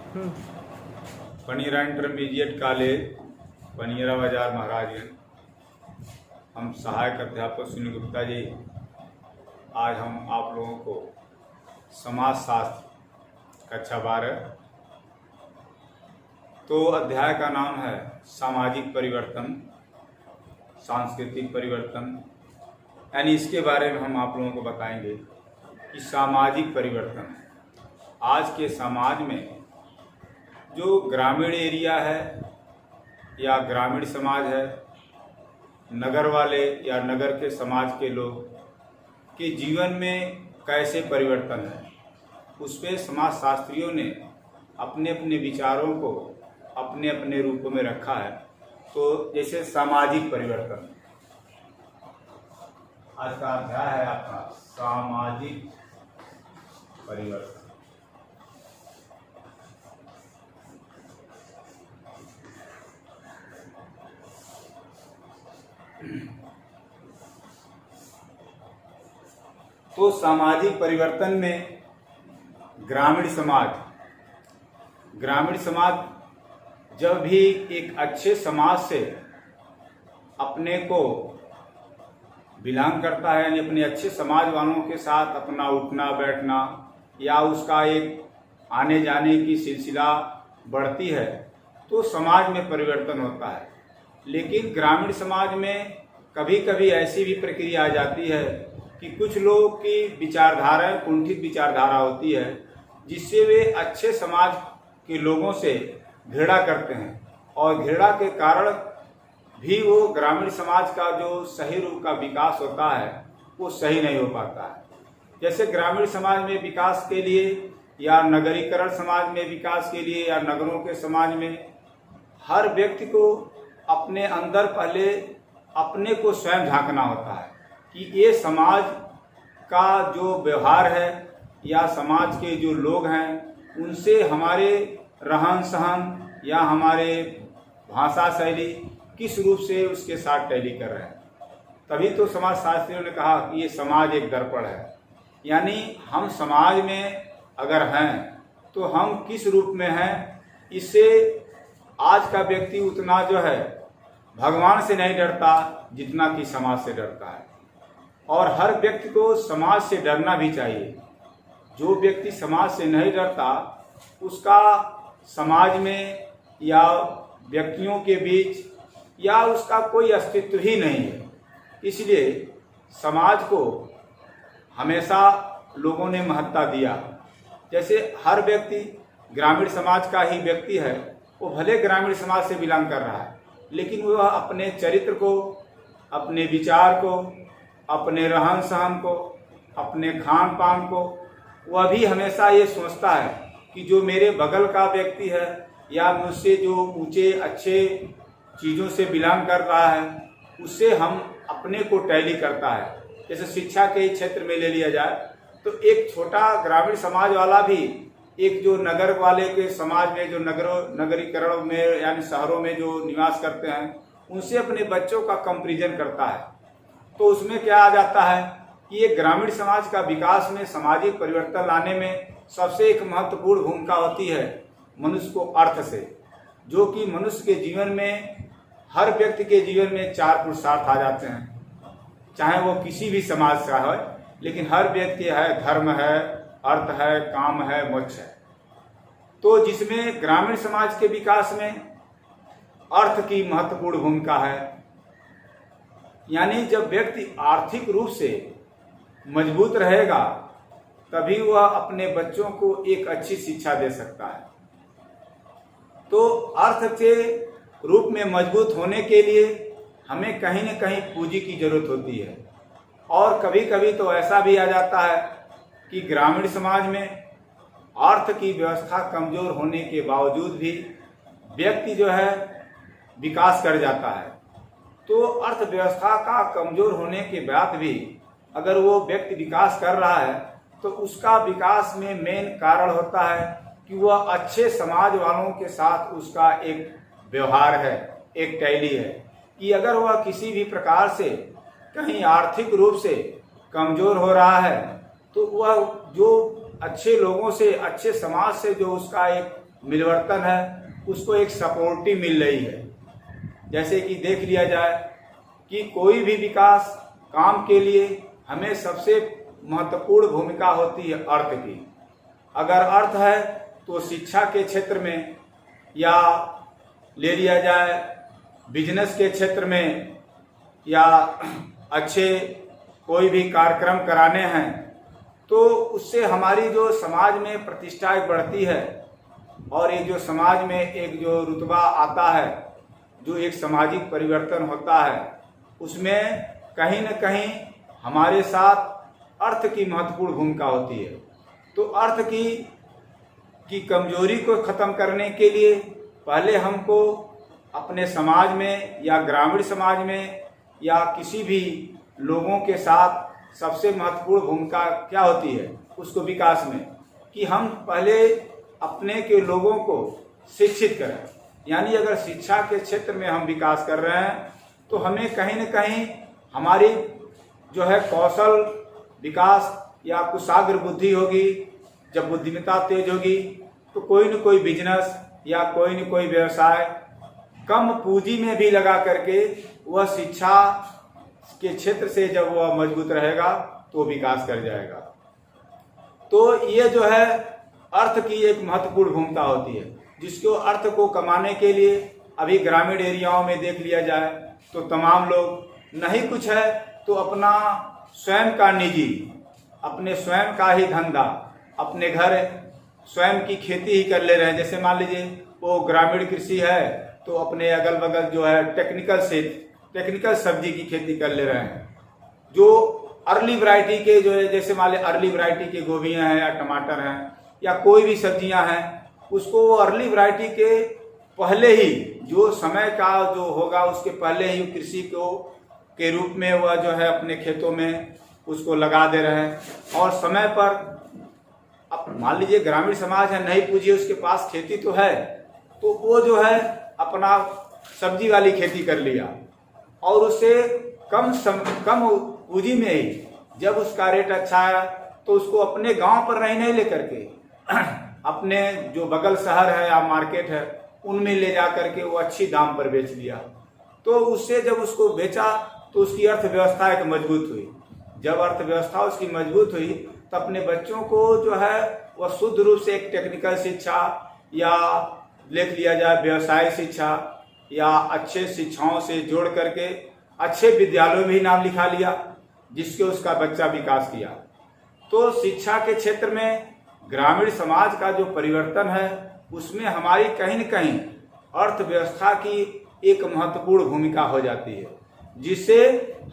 Paniyara intermediate college, Paniyara बाजार, महाराजगंज। हम सहायक अध्यापक सुनील गुप्ता जी। आज हम आप लोगों को समाज शास्त्र कक्षा 12 तो अध्याय का नाम है सामाजिक परिवर्तन, सांस्कृतिक परिवर्तन, यानी इसके बारे में हम आप लोगों को बताएंगे कि सामाजिक परिवर्तन आज के समाज में जो ग्रामीण एरिया है या ग्रामीण समाज है, नगर वाले या नगर के समाज के लोग के जीवन में कैसे परिवर्तन है, उस पर समाज शास्त्रियों ने अपने अपने विचारों को अपने अपने रूपों में रखा है। तो जैसे सामाजिक परिवर्तन, आज का अध्याय है आपका सामाजिक परिवर्तन। तो सामाजिक परिवर्तन में ग्रामीण समाज जब भी एक अच्छे समाज से अपने को बिलोंग करता है, यानी अपने अच्छे समाज वालों के साथ अपना उठना बैठना या उसका एक आने जाने की सिलसिला बढ़ती है, तो समाज में परिवर्तन होता है। लेकिन ग्रामीण समाज में कभी कभी ऐसी भी प्रक्रिया आ जाती है कि कुछ लोगों की विचारधारा कुंठित विचारधारा होती है, जिससे वे अच्छे समाज के लोगों से घृणा करते हैं और घृणा के कारण भी वो ग्रामीण समाज का जो सही रूप का विकास होता है वो सही नहीं हो पाता है। जैसे ग्रामीण समाज में विकास के लिए या नगरीकरण समाज में विकास के लिए या नगरों के समाज में हर व्यक्ति को अपने अंदर पहले अपने को स्वयं झांकना होता है कि ये समाज का जो व्यवहार है या समाज के जो लोग हैं उनसे हमारे रहन सहन या हमारे भाषा शैली किस रूप से उसके साथ टैली कर रहे हैं। तभी तो समाज शास्त्रियों ने कहा कि ये समाज एक दर्पण है, यानी हम समाज में अगर हैं तो हम किस रूप में हैं, इससे आज का व्यक्ति उतना जो है भगवान से नहीं डरता जितना कि समाज से डरता है। और हर व्यक्ति को समाज से डरना भी चाहिए। जो व्यक्ति समाज से नहीं डरता उसका समाज में या व्यक्तियों के बीच या उसका कोई अस्तित्व ही नहीं है। इसलिए समाज को हमेशा लोगों ने महत्ता दिया। जैसे हर व्यक्ति ग्रामीण समाज का ही व्यक्ति है, वो भले ग्रामीण समाज से बिलोंग कर रहा है, लेकिन वह अपने चरित्र को, अपने विचार को, अपने रहन सहन को, अपने खान पान को, वह भी हमेशा ये सोचता है कि जो मेरे बगल का व्यक्ति है या मुझसे जो ऊंचे अच्छे चीज़ों से बिलोंग कर रहा है उससे हम अपने को टैली करता है। जैसे शिक्षा के क्षेत्र में ले लिया जाए तो एक छोटा ग्रामीण समाज वाला भी एक जो नगर वाले के समाज में जो नगरीकरण में यानी शहरों में जो निवास करते हैं उनसे अपने बच्चों का कंपैरिजन करता है। तो उसमें क्या आ जाता है कि ये ग्रामीण समाज का विकास में सामाजिक परिवर्तन लाने में सबसे एक महत्वपूर्ण भूमिका होती है मनुष्य को अर्थ से, जो कि मनुष्य के जीवन में हर व्यक्ति के जीवन में 4 पुरुषार्थ आ जाते हैं, चाहे वो किसी भी समाज का हो, लेकिन हर व्यक्ति है धर्म है, अर्थ है, काम है, मोक्ष है। तो जिसमें ग्रामीण समाज के विकास में अर्थ की महत्वपूर्ण भूमिका है। यानी जब व्यक्ति आर्थिक रूप से मजबूत रहेगा तभी वह अपने बच्चों को एक अच्छी शिक्षा दे सकता है। तो अर्थ के रूप में मजबूत होने के लिए हमें कहीं न कहीं पूंजी की जरूरत होती है। और कभी कभी तो ऐसा भी आ जाता है कि ग्रामीण समाज में अर्थ की व्यवस्था कमजोर होने के बावजूद भी व्यक्ति जो है विकास कर जाता है। तो अर्थव्यवस्था का कमजोर होने के बाद भी अगर वो व्यक्ति विकास कर रहा है तो उसका विकास में मेन कारण होता है कि वह अच्छे समाज वालों के साथ उसका एक व्यवहार है, एक टैली है कि अगर वह किसी भी प्रकार से कहीं आर्थिक रूप से कमजोर हो रहा है तो वह जो अच्छे लोगों से, अच्छे समाज से जो उसका एक मिलवर्तन है, उसको एक सपोर्ट मिल रही है। जैसे कि देख लिया जाए कि कोई भी विकास काम के लिए हमें सबसे महत्वपूर्ण भूमिका होती है अर्थ की। अगर अर्थ है तो शिक्षा के क्षेत्र में, या ले लिया जाए बिजनेस के क्षेत्र में, या अच्छे कोई भी कार्यक्रम कराने हैं, तो उससे हमारी जो समाज में प्रतिष्ठा बढ़ती है, और एक जो समाज में एक जो रुतबा आता है, जो एक सामाजिक परिवर्तन होता है, उसमें कहीं न कहीं हमारे साथ अर्थ की महत्वपूर्ण भूमिका होती है। तो अर्थ की कमजोरी को खत्म करने के लिए पहले हमको अपने समाज में या ग्रामीण समाज में या किसी भी लोगों के साथ सबसे महत्वपूर्ण भूमिका क्या होती है उसको विकास में, कि हम पहले अपने के लोगों को शिक्षित करें। यानी अगर शिक्षा के क्षेत्र में हम विकास कर रहे हैं तो हमें कहीं न कहीं हमारी जो है कौशल विकास या कुशाग्र बुद्धि होगी। जब बुद्धिमत्ता तेज होगी तो कोई न कोई बिजनेस या कोई न कोई व्यवसाय कम पूंजी में भी लगा करके वह शिक्षा के क्षेत्र से जब वह मजबूत रहेगा तो विकास कर जाएगा। तो ये जो है अर्थ की एक महत्वपूर्ण भूमिका होती है, जिसको अर्थ को कमाने के लिए अभी ग्रामीण एरियाओं में देख लिया जाए तो तमाम लोग नहीं कुछ है तो अपना स्वयं का निजी, अपने स्वयं का ही धंधा, अपने घर स्वयं की खेती ही कर ले रहे हैं। जैसे मान लीजिए वो ग्रामीण कृषि है तो अपने अगल बगल जो है टेक्निकल सब्जी की खेती कर ले रहे हैं, जो अर्ली वैरायटी के जो है, जैसे मान लीजिए अर्ली वैरायटी के गोभियां हैं या टमाटर हैं या कोई भी सब्जियां हैं, उसको वो अर्ली वैरायटी के पहले ही जो समय का जो होगा उसके पहले ही कृषि को के रूप में वह जो है अपने खेतों में उसको लगा दे रहे हैं। और समय पर अब मान लीजिए ग्रामीण समाज है, नहीं पूछिए उसके पास खेती तो है, तो वो जो है अपना सब्जी वाली खेती कर लिया और उससे कम पूंजी में ही जब उसका रेट अच्छा है तो उसको अपने गांव पर नहीं लेकर के अपने जो बगल शहर है या मार्केट है उनमें ले जा करके वो अच्छी दाम पर बेच लिया। तो उससे जब उसको बेचा तो उसकी अर्थव्यवस्था एक मजबूत हुई। जब अर्थव्यवस्था उसकी मजबूत हुई तो अपने बच्चों को जो है वह शुद्ध रूप से एक टेक्निकल शिक्षा या लिख लिया जाए व्यवसाय शिक्षा या अच्छे शिक्षाओं से जोड़ करके अच्छे विद्यालयों में ही नाम लिखा लिया, जिसके उसका बच्चा विकास किया। तो शिक्षा के क्षेत्र में ग्रामीण समाज का जो परिवर्तन है उसमें हमारी कहीं न कहीं अर्थव्यवस्था की एक महत्वपूर्ण भूमिका हो जाती है, जिससे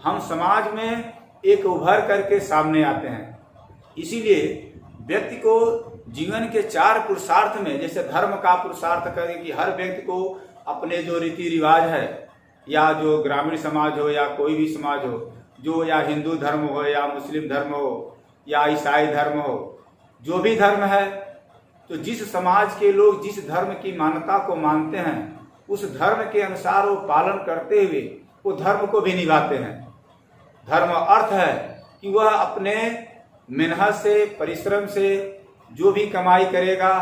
हम समाज में एक उभर करके सामने आते हैं। इसीलिए व्यक्ति को जीवन के 4 पुरुषार्थ में, जैसे धर्म का पुरुषार्थ करें कि हर व्यक्ति को अपने जो रीति रिवाज है, या जो ग्रामीण समाज हो या कोई भी समाज हो, जो या हिंदू धर्म हो या मुस्लिम धर्म हो या ईसाई धर्म हो, जो भी धर्म है, तो जिस समाज के लोग जिस धर्म की मान्यता को मानते हैं उस धर्म के अनुसार वो पालन करते हुए वो धर्म को भी निभाते हैं। धर्म अर्थ है कि वह अपने मेहनत से, परिश्रम से जो भी कमाई करेगा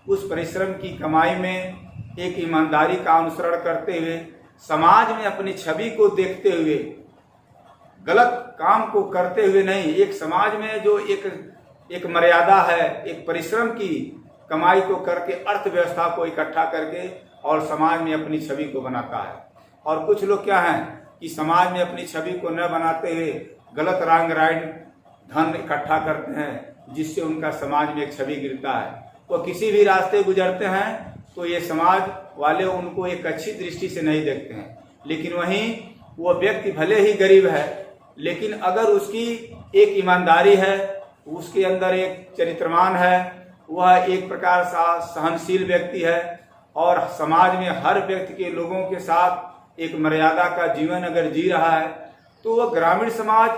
उस परिश्रम की कमाई में एक ईमानदारी का अनुसरण करते हुए समाज में अपनी छवि को देखते हुए, गलत काम को करते हुए नहीं, एक समाज में जो एक मर्यादा है, एक परिश्रम की कमाई को करके अर्थव्यवस्था को इकट्ठा करके और समाज में अपनी छवि को बनाता है। और कुछ लोग क्या हैं कि समाज में अपनी छवि को न बनाते हुए गलत रंग राइड धन इकट्ठा करते हैं, जिससे उनका समाज में एक छवि गिरता है। वो किसी भी रास्ते गुजरते हैं तो ये समाज वाले उनको एक अच्छी दृष्टि से नहीं देखते हैं। लेकिन वहीं वो व्यक्ति भले ही गरीब है, लेकिन अगर उसकी एक ईमानदारी है, उसके अंदर एक चरित्रवान है, वह एक प्रकार सा सहनशील व्यक्ति है और समाज में हर व्यक्ति के लोगों के साथ एक मर्यादा का जीवन अगर जी रहा है, तो वह ग्रामीण समाज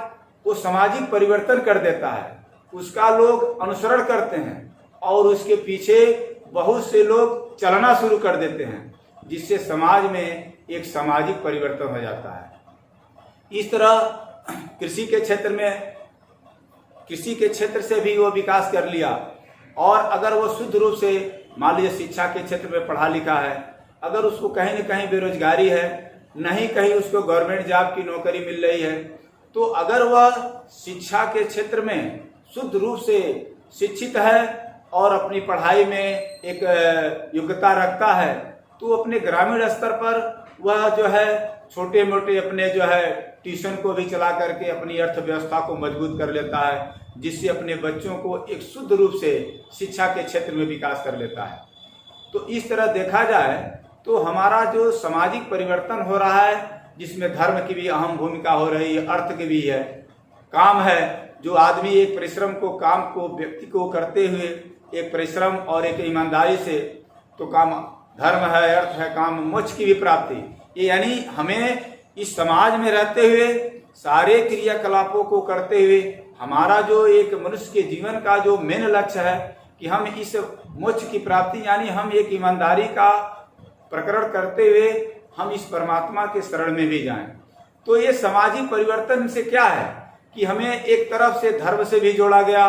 वो सामाजिक परिवर्तन कर देता है, उसका लोग अनुसरण करते हैं और उसके पीछे बहुत से लोग चलना शुरू कर देते हैं, जिससे समाज में एक सामाजिक परिवर्तन हो जाता है। इस तरह कृषि के क्षेत्र से भी वो विकास कर लिया और अगर वो शुद्ध रूप से मान लीजिए शिक्षा के क्षेत्र में पढ़ा लिखा है, अगर उसको कहीं न कहीं बेरोजगारी है, नहीं कहीं उसको गवर्नमेंट जॉब की नौकरी मिल रही है, तो अगर वह शिक्षा के क्षेत्र में शुद्ध रूप से शिक्षित है और अपनी पढ़ाई में एक योग्यता रखता है, तो अपने ग्रामीण स्तर पर वह जो है छोटे मोटे अपने जो है ट्यूशन को भी चला करके अपनी अर्थव्यवस्था को मजबूत कर लेता है, जिससे अपने बच्चों को एक शुद्ध रूप से शिक्षा के क्षेत्र में विकास कर लेता है। तो इस तरह देखा जाए तो हमारा जो सामाजिक परिवर्तन हो रहा है, जिसमें धर्म की भी अहम भूमिका हो रही है, अर्थ की भी है, काम है, जो आदमी एक परिश्रम को, काम को, व्यक्ति को करते हुए एक परिश्रम और एक ईमानदारी से, तो काम धर्म है, अर्थ है, काम, मोक्ष की भी प्राप्ति, ये यानी हमें इस समाज में रहते हुए सारे क्रियाकलापों को करते हुए हमारा जो एक मनुष्य के जीवन का जो मेन लक्ष्य है कि हम इस मोक्ष की प्राप्ति, यानी हम एक ईमानदारी का प्रकरण करते हुए हम इस परमात्मा के शरण में भी जाएं। तो ये सामाजिक परिवर्तन से क्या है कि हमें एक तरफ से धर्म से भी जोड़ा गया,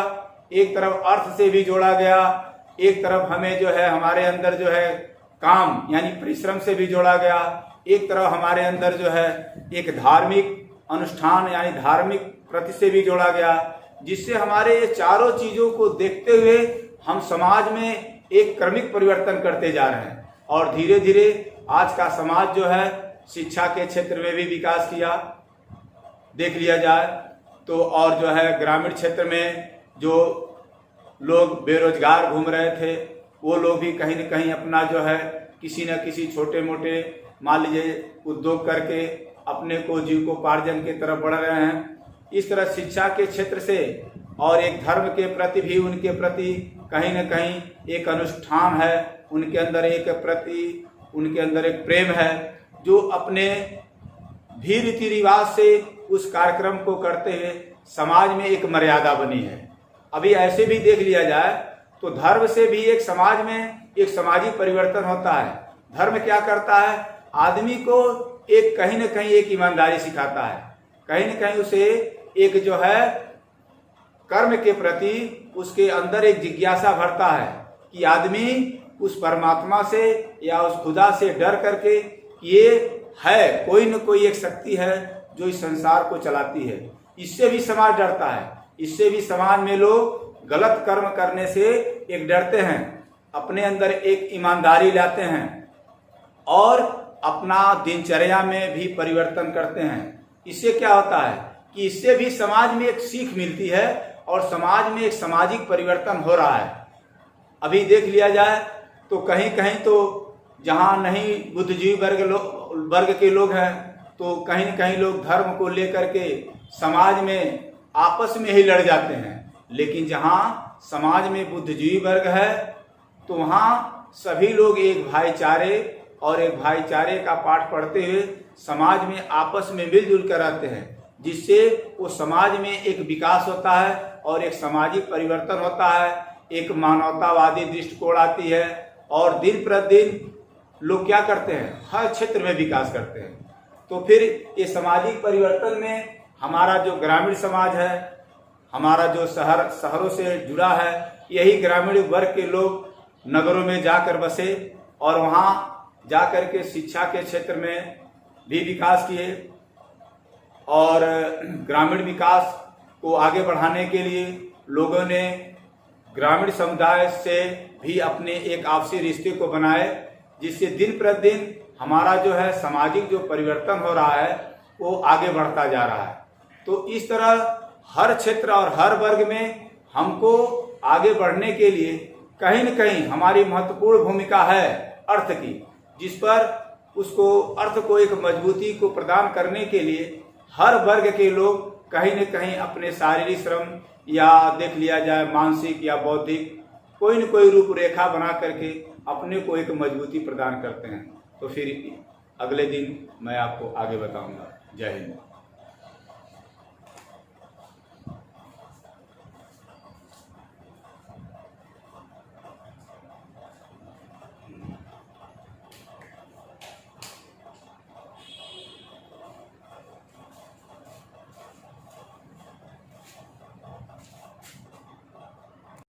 एक तरफ अर्थ से भी जोड़ा गया, एक तरफ हमें जो है हमारे अंदर जो है काम यानी परिश्रम से भी जोड़ा गया, एक तरफ हमारे अंदर जो है एक धार्मिक अनुष्ठान यानी धार्मिक प्रति से भी जोड़ा गया, जिससे हमारे ये चारों चीजों को देखते हुए हम समाज में एक क्रमिक परिवर्तन करते जा रहे हैं। और धीरे धीरे आज का समाज जो है शिक्षा के क्षेत्र में भी विकास किया, देख लिया जाए तो, और जो है ग्रामीण क्षेत्र में जो लोग बेरोजगार घूम रहे थे, वो लोग भी कहीं न कहीं अपना जो है किसी न किसी छोटे मोटे मान लीजिए उद्योग करके अपने को जीविकोपार्जन की तरफ बढ़ रहे हैं। इस तरह शिक्षा के क्षेत्र से और एक धर्म के प्रति भी उनके प्रति कहीं न कहीं एक अनुष्ठान है, उनके अंदर एक प्रति, उनके अंदर एक प्रेम है, जो अपने भी रीति रिवाज से उस कार्यक्रम को करते हुए समाज में एक मर्यादा बनी है। अभी ऐसे भी देख लिया जाए तो धर्म से भी एक समाज में एक सामाजिक परिवर्तन होता है। धर्म क्या करता है, आदमी को एक कहीं न कहीं एक ईमानदारी सिखाता है, कहीं न कहीं उसे एक जो है कर्म के प्रति उसके अंदर एक जिज्ञासा भरता है कि आदमी उस परमात्मा से या उस खुदा से डर करके ये है, कोई न कोई एक शक्ति है जो इस संसार को चलाती है। इससे भी समाज डरता है, इससे भी समाज में लोग गलत कर्म करने से एक डरते हैं, अपने अंदर एक ईमानदारी लाते हैं और अपना दिनचर्या में भी परिवर्तन करते हैं। इससे क्या होता है कि इससे भी समाज में एक सीख मिलती है और समाज में एक सामाजिक परिवर्तन हो रहा है। अभी देख लिया जाए तो कहीं कहीं तो जहाँ नहीं बुद्धिजीवी वर्ग के लोग हैं, तो कहीं न कहीं लोग धर्म को लेकर के समाज में आपस में ही लड़ जाते हैं। लेकिन जहाँ समाज में बुद्धिजीवी वर्ग है तो वहाँ सभी लोग एक भाईचारे और एक भाईचारे का पाठ पढ़ते हुए समाज में आपस में मिलजुल कर रहते हैं, जिससे वो समाज में एक विकास होता है और एक सामाजिक परिवर्तन होता है, एक मानवतावादी दृष्टिकोण आती है और दिन प्रतिदिन लोग क्या करते हैं, हर क्षेत्र में विकास करते हैं। तो फिर ये सामाजिक परिवर्तन में हमारा जो ग्रामीण समाज है, हमारा जो शहरों से जुड़ा है, यही ग्रामीण वर्ग के लोग नगरों में जाकर बसे और वहाँ जाकर के शिक्षा के क्षेत्र में भी विकास किए और ग्रामीण विकास को आगे बढ़ाने के लिए लोगों ने ग्रामीण समुदाय से भी अपने एक आपसी रिश्ते को बनाए, जिससे दिन प्रतिदिन हमारा जो है सामाजिक जो परिवर्तन हो रहा है वो आगे बढ़ता जा रहा है। तो इस तरह हर क्षेत्र और हर वर्ग में हमको आगे बढ़ने के लिए कहीं न कहीं हमारी महत्वपूर्ण भूमिका है अर्थ की, जिस पर उसको अर्थ को एक मजबूती को प्रदान करने के लिए हर वर्ग के लोग कहीं न कहीं अपने शारीरिक श्रम या देख लिया जाए मानसिक या बौद्धिक कोई न कोई रूपरेखा बना करके अपने को एक मजबूती प्रदान करते हैं। तो फिर अगले दिन मैं आपको आगे बताऊंगा। जय हिंद।